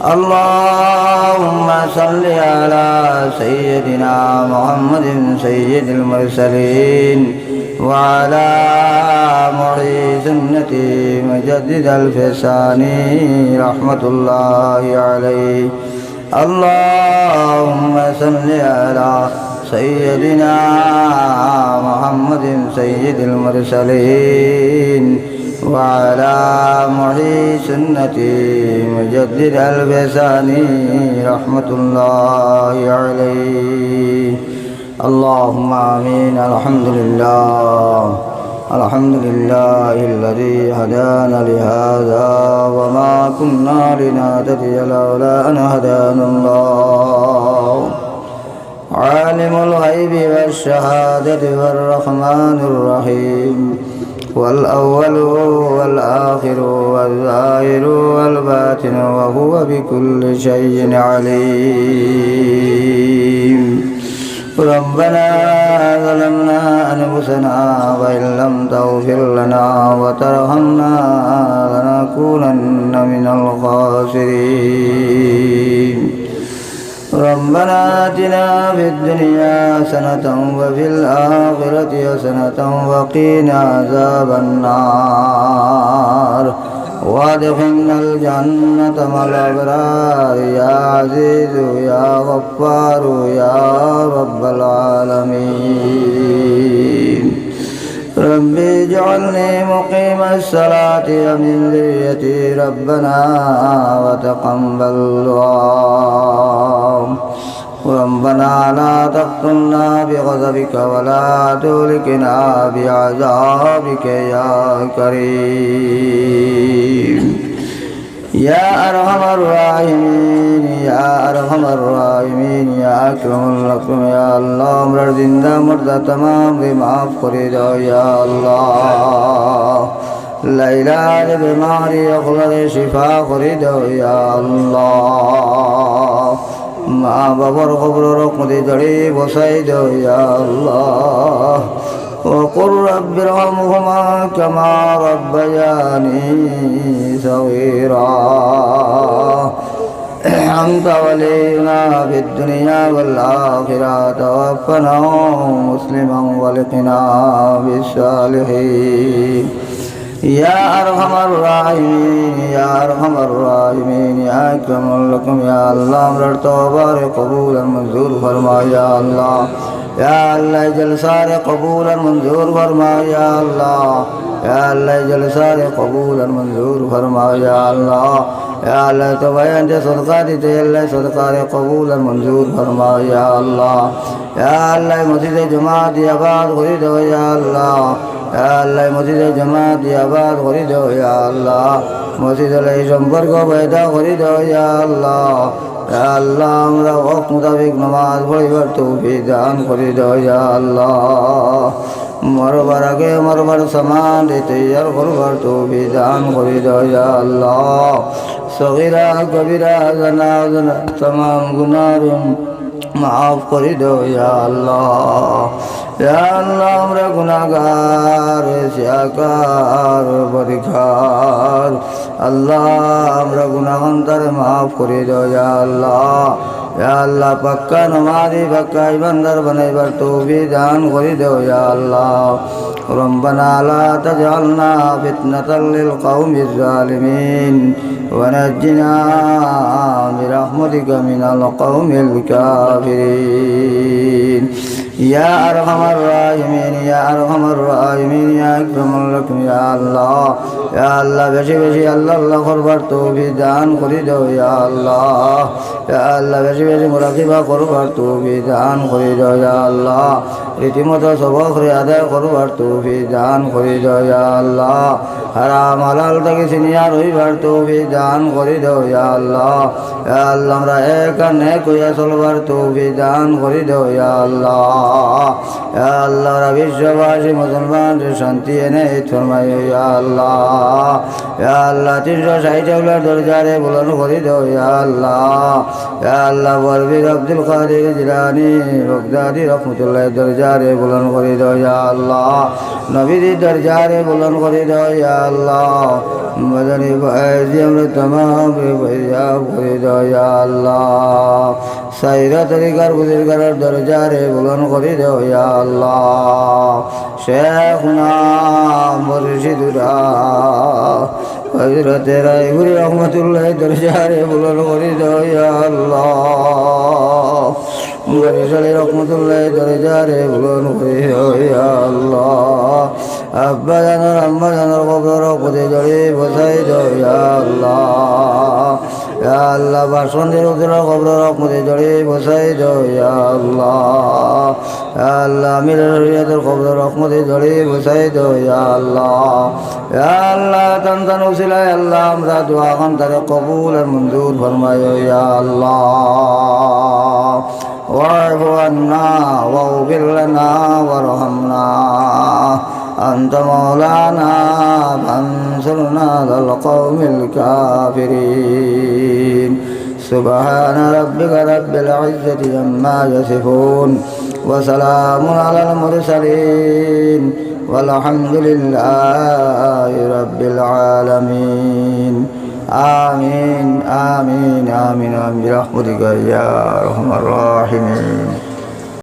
اللهم صل على سيدنا محمد سيد المرسلين وعلى معي سنة مجدد الفساني رحمة الله عليه. اللهم صل على سيدنا محمد سيد المرسلين وعلى معي سنة مجدد الفساني رحمة الله عليه. اللهم آمين. الحمد لله الحمد لله الذي هدانا لهذا وما كنا لنهتدي لولا أن هدانا الله. عالم الغيب والشهادة والرحمن الرحيم والأول والآخر والظاهر والباطن وهو بكل شيء عليم. ربنا ظلمنا أنفسنا وإن لم تغفر لنا وترحمنا لنكونن من الخاسرين. ربنا آتنا في الدنيا حسنة وفي الآخرة حسنة وقنا عذاب النار وادخلنا الجنة مع الأبرار يا عزيز يا غفار يا رب العالمين. رب اجعلني مقيم الصلاة ومن ذريتي ربنا وتقبل دعاء. ربنا لا تقتلنا بغضبك ولا تهلكنا بعذابك يا كريم يا أرحم الراحمين يا أرحم الراحمين يا أكرم الأكرم يا الله. আমরা জিন্দা মুর্দা तमाम রে মাফ করে দাও ইয়া আল্লাহ. লাইলার বিমারি অখলারে শিফা করে দাও ইয়া আল্লাহ. মা বাবার কবরের রহমতে জড়ে বসাই দাও ইয়া আল্লাহ. وقل رب ارحمهما كما ربياني صغيرا. أنت ولينا في الدنيا والآخرة توفنا مسلما والقنا بالصالحين يا أرحم الراحمين يا أرحم الراحمين يا أكرم لكم يا الله. امر توبہ قبول منظور فرما یا اللہ. یا اللہ جلسہ قبول منظور فرما یا اللہ. یا اللہ جلسہ قبول منظور فرما یا اللہ. یا اللہ تو بیان دے صدقہ دیتے اللہ صدقہ قبول منظور فرما یا اللہ. یا اللہ مسجد جماعت آباد خرید ہو یا اللہ. یا اللہ مسجد جماعت آباد خرید ہو یا اللہ. مسجد علیہ সম্পর্ক পয়দা خرید ہو یا اللہ. یا اللہ আমরা ওয়াক্ত মোতাবেক নামাজ পড়িবার তৌফিক দান করে দাও ইয়া আল্লাহ. মরবার আগে মরবার সামান তৈয়ার করবার তৌফিক দান করে দাও ইয়া আল্লাহ. সগীরা কবিরা জানা জানা तमाम গুনাহ মাফ করে দাও ইয়া আল্লাহ. ইয়া আল্লাহ আমরা গুনাহগার শিয়াকার পরিখার আল্লাহ. আমরা গুনাহগার মাফ করে দাও ইয়া আল্লাহ. ইয়া আল্লাহ পাক্কা নামাজি পাক্কা ইমানদার বানাইবার তৌফিক দান করে দাও ইয়া আল্লাহ. ربنا لا تجعلنا فتنة للقوم الظالمين ونجنا برحمتك من القوم الكافرين يا أرحم الراحمين يا أرحم الراحمين يا أكرم لكم يا الله. يا الله বেশি বেশি আল্লাহ আল্লাহ করবার তৌফিক দান করে দাও ইয়া আল্লাহ. ইয়া আল্লাহ বেশি বেশি মুরাকিবা করবার তৌফিক দান করে দাও ইয়া আল্লাহ. রীতিমতো সবক আদায় করবার তৌফিক দান করে দাও ইয়া আল্লাহ. হারাম হালাল থেকে সিনিয়া রইবার তৌফিক দান করে দাও ইয়া আল্লাহ. ইয়া আল্লাহ আমরা এক আর নেক হইয়া চলবার তৌফিক দান করে দাও ইয়া আল্লাহ. ইয়া আল্লাহ বিশ্ববাসী মুসলমানদের শান্তি উম্মতি এনে ফরমাইও ইয়া আল্লাহ। ইয়া আল্লাহ 360 দরজারে বুলন্দ করে দাও ইয়া আল্লাহ। ইয়া আল্লাহ বরবির আব্দুল কাদের জিলানী বগদাদি রহমতুল্লাহ দরজারে বুলন্দ করে দাও ইয়া আল্লাহ। নবীর দরজারে বুলন্দ করে দাও ইয়া আল্লাহ। মদনী ভাইজি আমরা तमाम ভैया করে দাও ইয়া আল্লাহ। সাইরা তরিকার বুজুর্গার দরজারে বুলন্দ করে দাও ইয়া আল্লাহ। শেখনা মুর্শিদুরা হযরত রায়পুরি রহমতুল্লাহ দরজারে বুলন্দ করে দাও ইয়া আল্লাহ। বরিশালী রহমতুল্লাহ দরজারে বুলন্দ করে দাও ইয়া আল্লাহ। আব্বা জানার আম্মা জানার কবর পদে জড়ে বসাই দাও ইয়া আল্লাহ। ইয়া আল্লাহ বাসন্তের উত্তর কবর পদে জড়ে বসাই দাও ইয়া আল্লাহ। ইয়া আল্লাহ আমিরের শরীয়তের কবর মধ্যে জড়ে বসাই দাও ইয়া আল্লাহ। ইয়া আল্লাহ তান উসিলায় আল্লাহ আমরা দোয়া খান তারে কবুল আর মঞ্জুর ফরমায়ো ইয়া আল্লাহ। واعف عنا واغفر لنا وارحمنا أنت مولانا فانصرنا على القوم الكافرين سبحان ربك رب العزة عما يصفون وسلام على المرسلين والحمد لله رب العالمين آمين آمين آمين آمين برحمتك يا أرحم الراحمين.